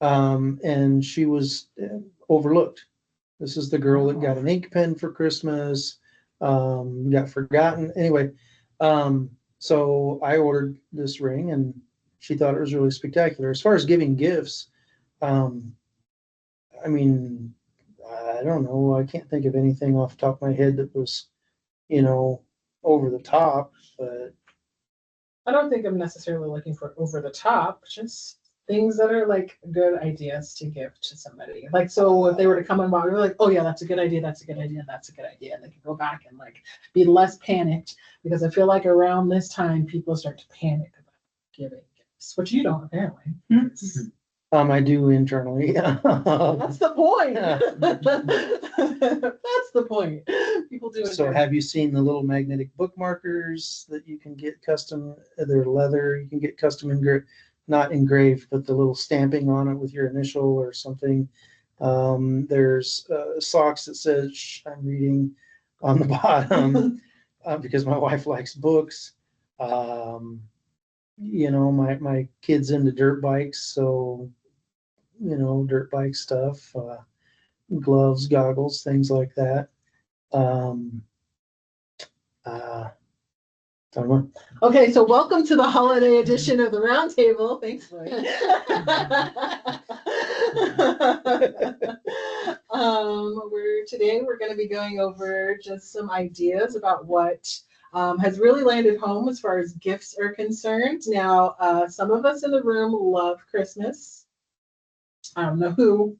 And she was overlooked. This is the girl that got an ink pen for Christmas, got forgotten. Anyway, so I ordered this ring and she thought it was really spectacular. As far as giving gifts, I mean, I don't know. I can't think of anything off the top of my head that was, over the top, but I don't think I'm necessarily looking for over the top, just things that are like good ideas to give to somebody. Like, so if they were to come and walk, we're like, oh yeah, that's a good idea, that's a good idea, that's a good idea. And they can go back and like be less panicked, because I feel like around this time people start to panic about giving gifts, which you don't apparently. I do internally. That's the point. That's the point. People do it. So have you seen the little magnetic bookmarkers that you can get custom? They're leather. You can get custom engraved, not engraved, but the little stamping on it with your initial or something. There's socks that says "Shh, I'm reading" on the bottom because my wife likes books. My kid's into dirt bikes, so dirt bike stuff, gloves, goggles, things like that. Don't know. Okay, so welcome to the holiday edition of the Roundtable. Thanks, Lloyd. We're going to be going over just some ideas about what has really landed home as far as gifts are concerned. Now, some of us in the room love Christmas. I don't know who.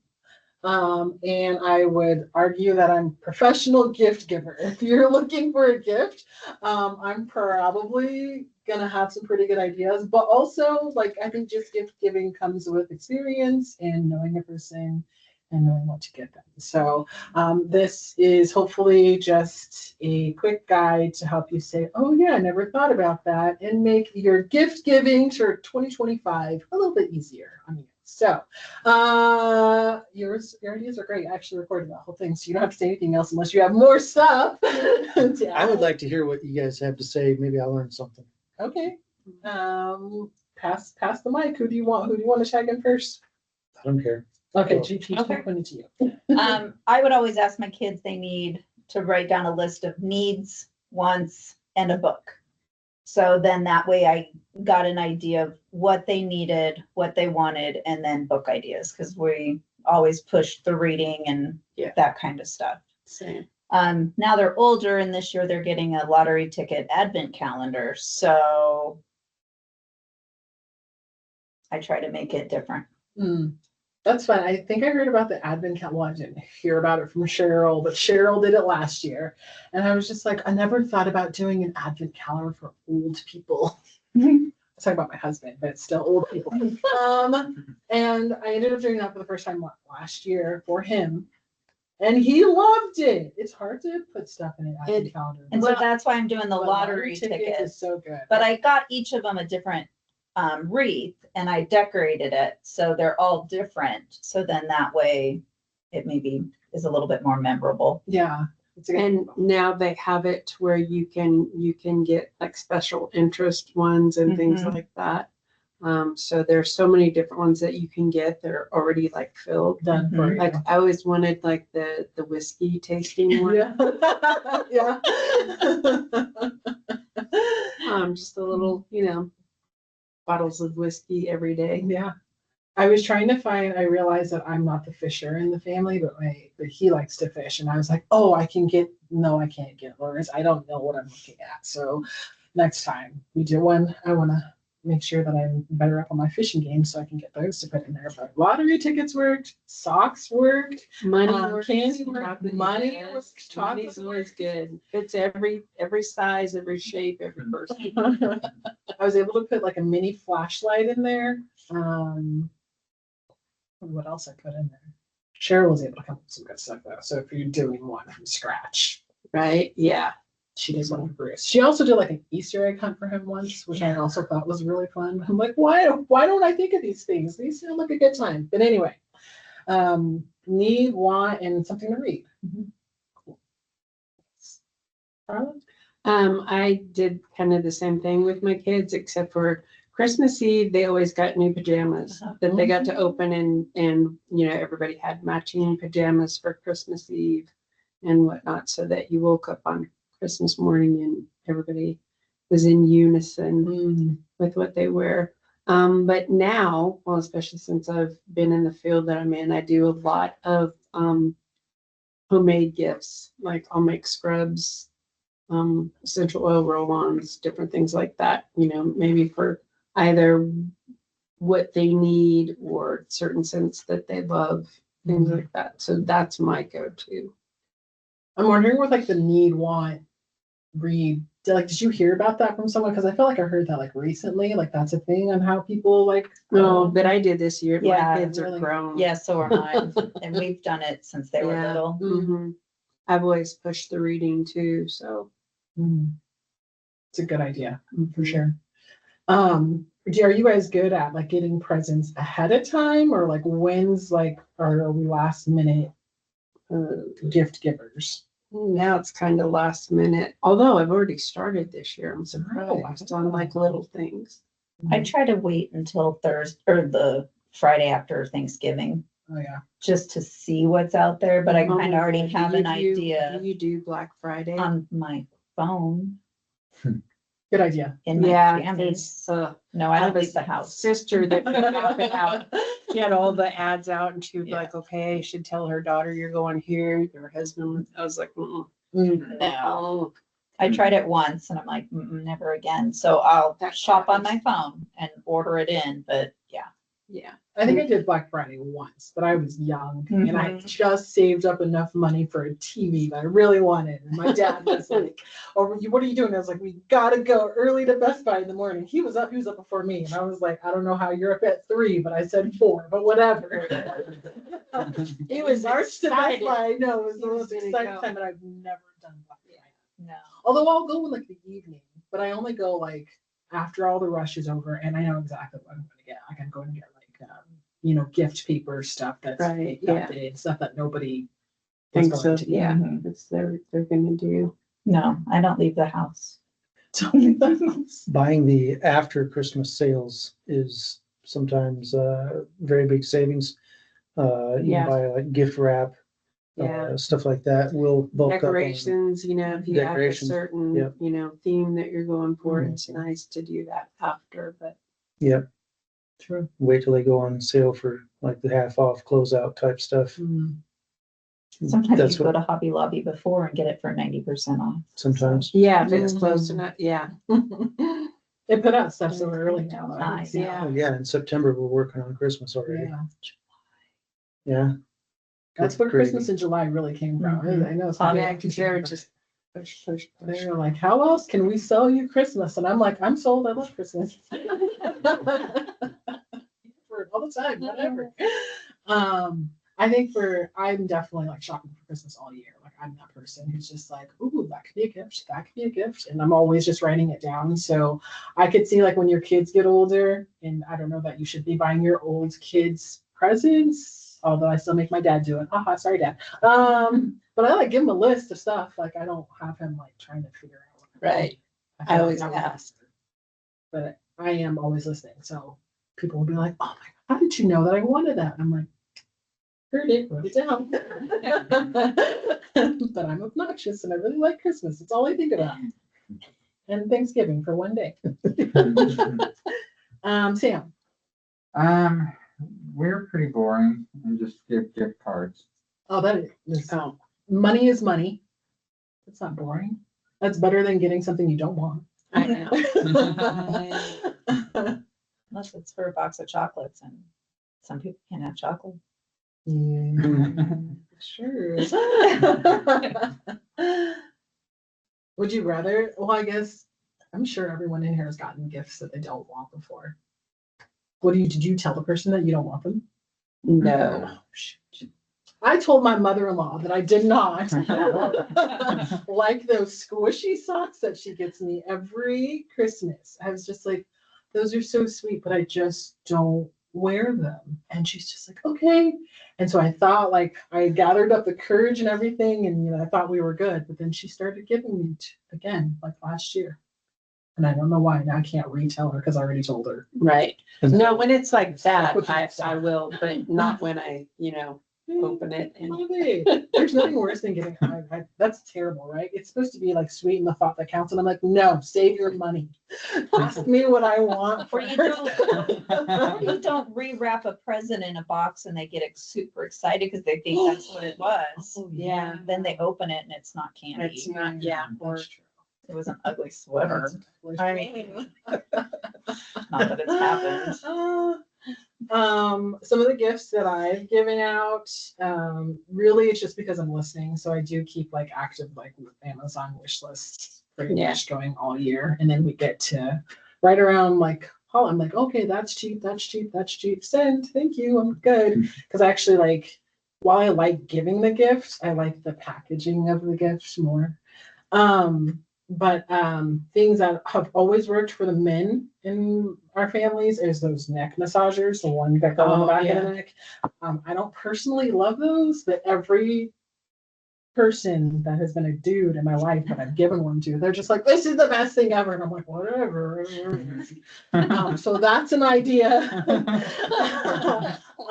And I would argue that I'm a professional gift giver. If you're looking for a gift, I'm probably gonna have some pretty good ideas. But also, like, I think just gift giving comes with experience and knowing a person and knowing what to get them. So this is hopefully just a quick guide to help you say, oh yeah, I never thought about that, and make your gift giving for 2025 a little bit easier on you. So your ideas are great. I actually recorded that whole thing, so you don't have to say anything else unless you have more stuff. I would like to hear what you guys have to say. Maybe I'll learn something. Okay. Pass the mic. Who do you want to check in first? I don't care. Okay, GP, okay. Pointing to you. I would always ask my kids, they need to write down a list of needs, wants, and a book. So then that way I got an idea of what they needed, what they wanted, and then book ideas, because we always pushed the reading and that kind of stuff. Same. Now they're older, and this year they're getting a lottery ticket advent calendar. So I try to make it different. That's fun. I think I heard about the advent calendar. Well, I didn't hear about it from Cheryl, but Cheryl did it last year. And I was just like, I never thought about doing an advent calendar for old people. I was talking about my husband, but it's still old people. And I ended up doing that for the first time last year for him. And he loved it. It's hard to put stuff in an advent calendar. And so that's why I'm doing the lottery ticket. Is so good. But I got each of them a different wreath, and I decorated it so they're all different. So then that way it maybe is a little bit more memorable. Yeah. And now they have it where you can get like special interest ones and things like that. So there's so many different ones that you can get. They're already like filled. Done for you. Like I always wanted like the whiskey tasting one. Yeah. Just a little, bottles of whiskey every day. Yeah. I was trying to I realized that I'm not the fisher in the family, but he likes to fish. And I was like, oh, I can't get lures. I don't know what I'm looking at. So next time we do one, I want to make sure that I'm better up on my fishing game so I can get those to put in there. But lottery tickets worked, socks worked, money worked, candy worked, money worked, chocolate's always good. Fits every size, every shape, every person. I was able to put like a mini flashlight in there. What else I put in there? Cheryl was able to come up with some good stuff though. So if you're doing one from scratch, right? Yeah. She did one for Bruce. She also did like an Easter egg hunt for him once, which I also thought was really fun. I'm like, why don't I think of these things? These sound like a good time. But anyway, need, want, and something to read. Cool. I did kind of the same thing with my kids, except for Christmas Eve, they always got new pajamas Uh-huh. that they got to open, and everybody had matching pajamas for Christmas Eve and whatnot, so that you woke up on Christmas morning and everybody was in unison with what they wear. But now, well, especially since I've been in the field that I'm in, I do a lot of homemade gifts. Like I'll make scrubs, essential oil roll-ons, different things like that, maybe for either what they need or certain scents that they love, things like that. So that's my go-to. I'm wondering with like the need, want, read. Did you hear about that from someone? Because I feel like I heard that like recently, like that's a thing on how people like. No, that I did this year. Yeah, My kids are really. grown. Yeah, so are mine. And we've done it since they were Yeah. little. hmm I've always pushed the reading too, so. It's a good idea for sure. Are you guys good at like getting presents ahead of time, or like when's like, or are we last minute gift givers? Now it's kind of last minute, although I've already started this year. I'm surprised on like little things. I try to wait until Thursday or the Friday after Thanksgiving Oh yeah. just to see what's out there, but I kind of already Do have you an do- idea Do you do Black Friday? on my phone Good idea. in my Yeah, pajamas. it's, No, I I don't have a leave the house. sister that would map it out. She had all the ads out and she would be Yeah. like, okay, I should tell her daughter you're going here, your husband. I was like, No. oh, I tried it once and I'm like, never again. So I'll That shop on happens. my phone and order it in, but yeah. yeah. I think I did Black Friday once, but I was young and I Mhm. just saved up enough money for a TV that I really wanted. And my dad was like, "Oh, what are you doing?" I was like, "We gotta go early to Best Buy in the morning." He was up before me, and I was like, "I don't know how you're up at 3, but I said 4, but whatever." He was March to Best excited. Buy. I know it was He the was most gonna exciting go. time, and I've never done Black Friday. No. Although I'll go in like the evening, but I only go like after all the rush is over, and I know exactly what I'm gonna get. I can go and get like gift paper stuff that's Right, yeah. updated, stuff that nobody is Thanks, going so, to yeah, Mhm. that's they're gonna do. No, I don't leave the house. Buying the after Christmas sales is sometimes very big savings. You Yeah. can buy like gift wrap, Yeah. stuff like that. Will bulk up on Decorations, if you have a decorations, certain, yep. Theme that you're going for, Mhm. it's nice to do that after, but. Yep. True. Wait till they go on sale for like the half off closeout type stuff. Sometimes That's you go what to Hobby Lobby before and get it for 90% off. sometimes. Yeah, if it's Mhm. close enough, yeah. They put out stuff so early now. Though. Nice. Yeah. Oh yeah, in September we're working on Christmas already. Yeah. Yeah. That's Good where gravy. Christmas in July really came from. Mhm. I know. It's Hobby Yeah, funny. because they're just push. They were like, "How else can we sell you Christmas?" And I'm like, "I'm sold. I love Christmas." For it all the time, whatever. I think I'm definitely like shopping for Christmas all year. Like I'm that person who's just like, "Ooh, that could be a gift. That could be a gift," and I'm always just writing it down. So I could see like when your kids get older, and I don't know that you should be buying your old kids presents. Although I still make my dad do it. Haha, sorry, Dad. But I like give him a list of stuff. Like I don't have him like trying to figure out. Right. I I feel always like that would- ask. but I am always listening. So people will be like, "Oh my God, how did you know that I wanted that?" And I'm like, "Heard it, wrote it down." But I'm obnoxious and I really like Christmas. It's all I think about. And Thanksgiving for one day. Sam. We're pretty boring and just give gift cards. Oh, that is Oh, money is money. That's not boring. That's better than getting something you don't want. I know. Unless it's for a box of chocolates and some people can't have chocolate. Sure. Would you rather? Well, I guess I'm sure everyone in here has gotten gifts that they don't want before. Did you tell the person that you don't want them? No. Oh, shoot. I told my mother-in-law that I did not like those squishy socks that she gets me every Christmas. I was just like, those are so sweet, but I just don't wear them. And she's just like, okay. And so I thought like I gathered up the courage and everything, and I thought we were good. But then she started giving me again, like last year. And I don't know why. Now I can't retell her because I already told her. Right. No, when it's like that, What you I said. will, but not when I, open it and. There's nothing worse than getting, that's terrible, right? It's supposed to be like sweet in the thought that counts. And I'm like, no, save your money. Ask me what I want. Or you Or you don't rewrap a present in a box and they get super excited because they think that's what it was. Oh, Yeah. Then they open it and it's not candy. It's not, yeah. Or That's true. It was an ugly sweater. I mean, not that it's happened. Some of the gifts that I've given out, really it's just because I'm listening. So I do keep like active, like Amazon wish lists pretty much going all year. And then we get to right around like, oh, I'm like, okay, that's cheap, that's cheap, that's cheap. Send, thank you, I'm good. Because I actually like, while I like giving the gifts, I like the packaging of the gifts more. But things that have always worked for the men in our families is those neck massagers, the one that go on the back of the neck. I don't personally love those, but every person that has been a dude in my life that I've given one to, they're just like, this is the best thing ever. And I'm like, whatever. So that's an idea.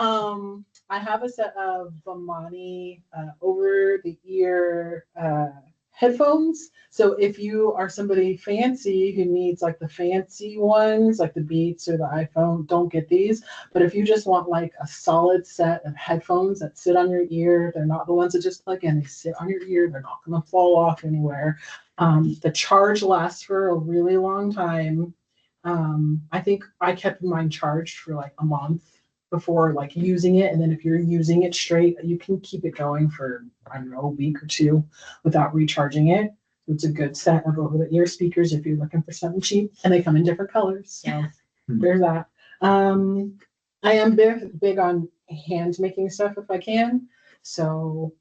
I have a set of Vimani over the ear headphones. So if you are somebody fancy who needs like the fancy ones, like the Beats or the iPhone, don't get these. But if you just want like a solid set of headphones that sit on your ear, they're not the ones that just plug in, they sit on your ear, they're not going to fall off anywhere. The charge lasts for a really long time. I think I kept mine charged for like a month before like using it. And then if you're using it straight, you can keep it going for, I don't know, a week or two without recharging it. It's a good set of over the ear speakers if you're looking for something cheap, and they come in different colors. So there's that. I am big on hand making stuff if I can. So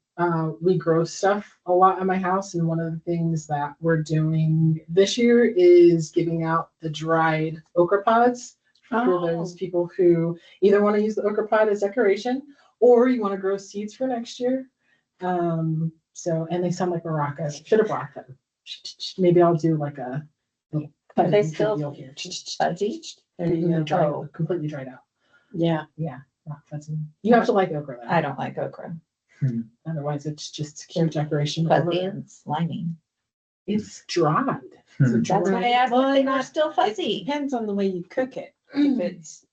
we grow stuff a lot in my house. And one of the things that we're doing this year is giving out the dried okra pods for those people who either want to use the okra pod as decoration or you want to grow seeds for next year. So, and they sound like maracas. Should have brought them. Maybe I'll do like a little. Are they still here? fuzzy? There you go. Oh. Completely dried out. Yeah. Yeah, not fuzzy. You have to like okra though. I don't like okra. Otherwise, it's just cute decoration. Fuzzy and slimy. It's dried. That's why I asked if they were still It fuzzy. depends on the way you cook it. If it's,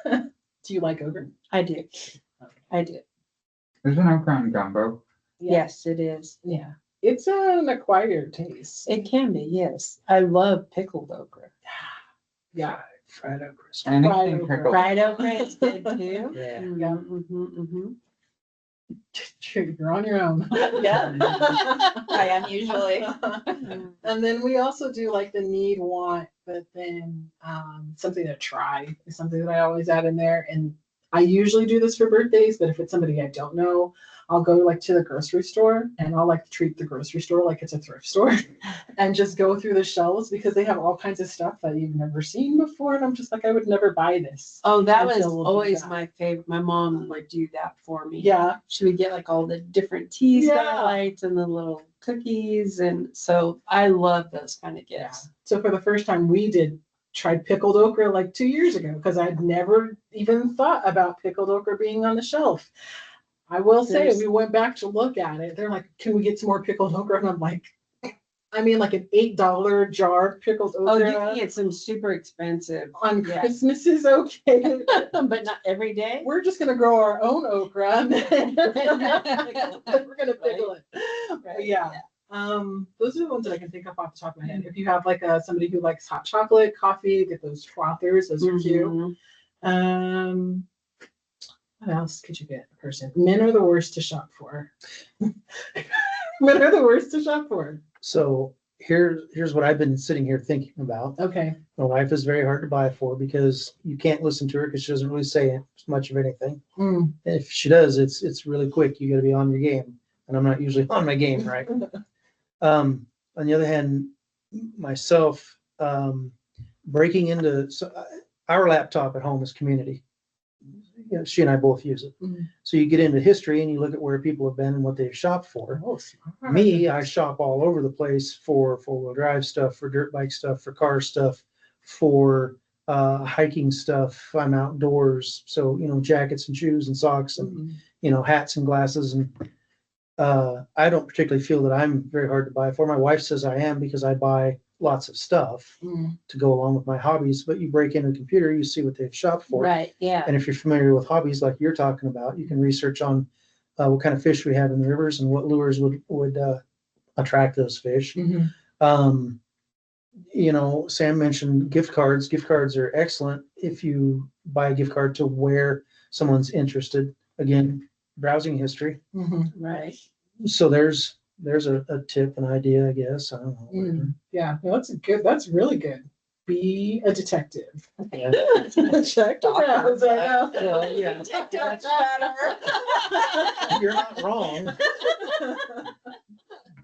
Do you like okra? I do. I do. Isn't okra on gumbo? Yes, it is. Yeah. It's an acquired taste. It can be, yes. I love pickled okra. Yeah. Fried okra. Anything okra. pickled. Fried okra is good too. Yeah. Mhm. You're on your own. Yeah. I am usually. And then we also do like the need want, but then something to try is something that I always add in there. And I usually do this for birthdays, but if it's somebody I don't know, I'll go like to the grocery store and I'll like treat the grocery store like it's a thrift store and just go through the shelves because they have all kinds of stuff that you've never seen before. And I'm just like, I would never buy this. Oh, that And was so we'll do always that. my favorite. My mom would do that for me. Yeah. She would get like all the different teas that I Yeah. liked and the little cookies. And so I love those kind of Yeah. gifts. So for the first time we tried pickled okra like 2 years ago because I'd never even thought about pickled okra being on the shelf. I will say we went back to look at it. They're like, can we get some more pickled okra? And I'm like, I mean, like an $8 jar of pickled Oh, you okra can get some super expensive on yeah. Christmas is okay. but not every day. We're just gonna grow our own okra. And then we're gonna pickle it. But yeah. Those are the ones that I can think of off the top of my head. If you have like somebody who likes hot chocolate, coffee, get those frothers. Those are cute. Mhm. What else could you get a person? Men are the worst to shop for. Men are the worst to shop for. So here's what I've been sitting here thinking about. Okay. My wife is very hard to buy for because you can't listen to her because she doesn't really say much of anything. Mm. If she does, it's really quick. You got to be on your game, and I'm not usually on my game, right? On the other hand, myself breaking into our laptop at home is community. she and I both use it. Mhm. So you get into history and you look at where people have been and what they've shopped for. Oh, smart. Me, I shop all over the place for four-wheel drive stuff, for dirt bike stuff, for car stuff, for hiking stuff. I'm outdoors, so jackets and shoes and socks and Mhm. hats and glasses. And I don't particularly feel that I'm very hard to buy for. My wife says I am because I buy lots of stuff Mm. to go along with my hobbies. But you break into a computer, you see what they've shopped for. Right, yeah. And if you're familiar with hobbies like you're talking about, you can research on what kind of fish we have in the rivers and what lures would attract those fish. Mhm. Um, Sam mentioned gift cards. Gift cards are excellent if you buy a gift card to where someone's interested. Again, browsing history. Mhm. Right. So there's a tip, an idea, I guess. I don't know. Mm. Yeah, no, that's really good. Be a detective. Yeah. Check the browser. Well, yeah. Detective's better. You're not wrong,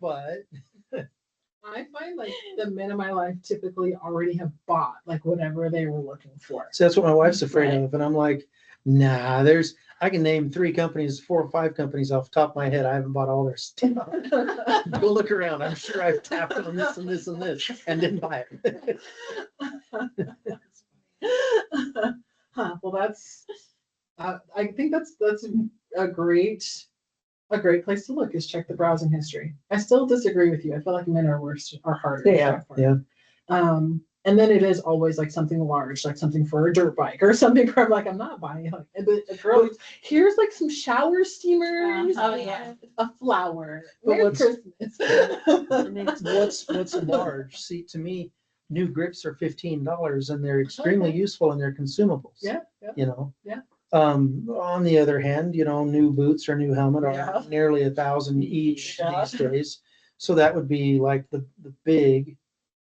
but I find like the men in my life typically already have bought like whatever they were looking for. so that's what my wife's afraid Right. of. And I'm like, nah, I can name 4 or 5 companies off the top of my head. I haven't bought all their stuff. Go look around. I'm sure I've tapped on this and this and this and didn't buy it. Huh, well, I think that's a great place to look is check the browsing history. I still disagree with you. I feel like men are harder. to Yeah, shop for. yeah. And then it is always like something large, like something for a dirt bike or something where I'm like, I'm not buying like a girl. Here's like some shower steamers. Oh, yeah. A flower. But Merry what's- Christmas. what's large? See, to me, new grips are $15 and they're extremely Okay. useful and they're consumables. Yeah, yeah. Yeah. On the other hand, new boots or new helmet are Yeah. nearly 1,000 each Yeah. these days. So that would be like the big,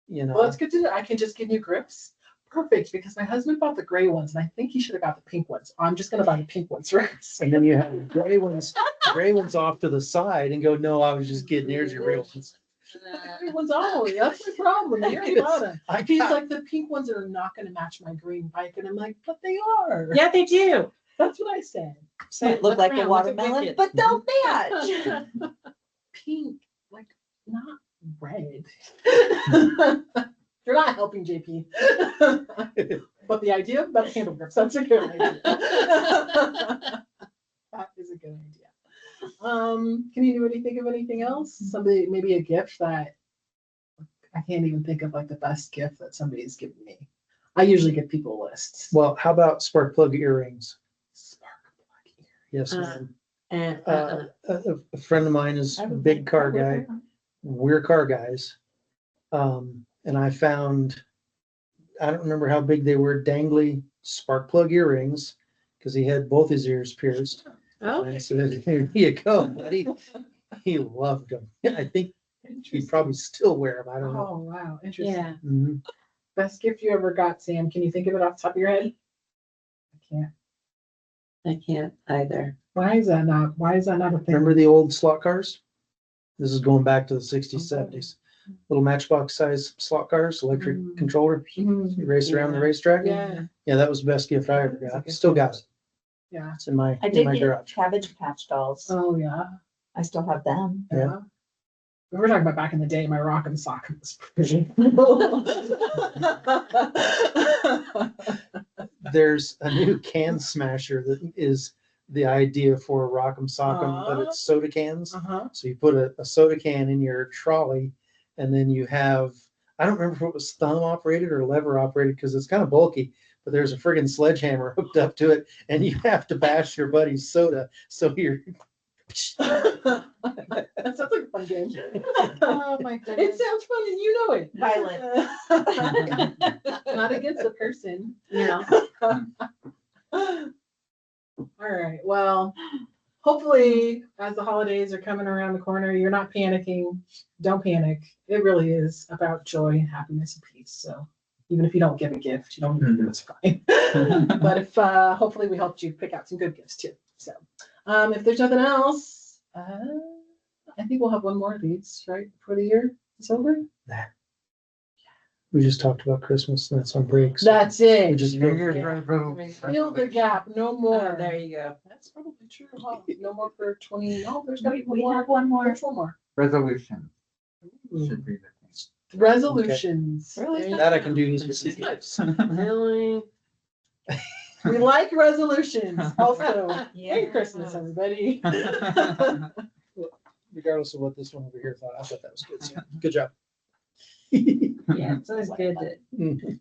Well, that's good to know. I can just give you grips. Perfect, because my husband bought the gray ones, and I think he should have got the pink ones. I'm just gonna buy the pink ones, right? And then you have gray ones off to the side and go, no, I was just kidding. Here's your real ones. Gray ones only. That's my problem. He already bought them. I He's got- like, the pink ones are not gonna match my green bike, and I'm like, but they are. Yeah, they do. That's what I said. Might look like a Look watermelon, wicked. but don't match. Pink, like not red. You're not helping, JP. But the idea about handle grips, that's a good idea. That is a good idea. Can anybody think of anything else? Somebody, maybe a gift that I can't even think of like the best gift that somebody's given me. I usually give people lists. Well, how about spark plug earrings? Spark plug ear. Yes, Uh, ma'am. And A friend of mine is a big car guy. We're car guys. And I found, I don't remember how big they were, dangly spark plug earrings, because he had both his ears pierced. oh, And I said, here you go, buddy. He loved them. I think he'd probably still wear them. I don't know. Oh, wow. Interesting. yeah. Mhm. Best gift you ever got, Sam? Can you think of it off the top of your head? I can't. I can't either. Why is that not a thing? Remember the old slot cars? This is going back to the 60s, Okay. 70s. Little matchbox size slot cars, electric Mm. controllers. Mhm. You race around the Yeah. racetrack. Yeah, Yeah, that was the best gift I ever That's a got. good Still gift. got it. yeah. It's in my I in did my get garage. Cabbage Patch dolls. Oh, yeah. I still have them. Yeah. Yeah. We were talking about back in the day, my rock'em sock'em was pretty. There's a new can smasher that is the idea for a rock'em sock'em, but it's soda cans. Uh-huh. So you put a soda can in your trolley, and then you have, I don't remember if it was thumb operated or lever operated because it's kind of bulky, but there's a friggin' sledgehammer hooked up to it, and you have to bash your buddy's soda. So you're That sounds like a fun game. Oh my It goodness. sounds fun and you know it. Violent. Not against the person. No. All right, well, hopefully, as the holidays are coming around the corner, you're not panicking. Don't panic. It really is about joy and happiness and peace. So even if you don't give a gift, you don't need to, it's fine. But if hopefully we helped you pick out some good gifts too. So if there's nothing else, I think we'll have one more of these right before the year is over. Nah. We just talked about Christmas and that's on break. so That's we it. just New go- Year's Yeah. resolution. Fill the gap, no more. There you go. That's probably true, huh? No more for 20, oh, there's gotta be We one have more. one more. There's one more. Resolution Mm. should be the Resolutions. Really? There you That I go. can do easily. thing. Really? We like resolutions. Also, Merry Yeah. Christmas, everybody. Regardless of what this one over here thought, I thought that was good. So good job. Yeah, it's always good to Mhm.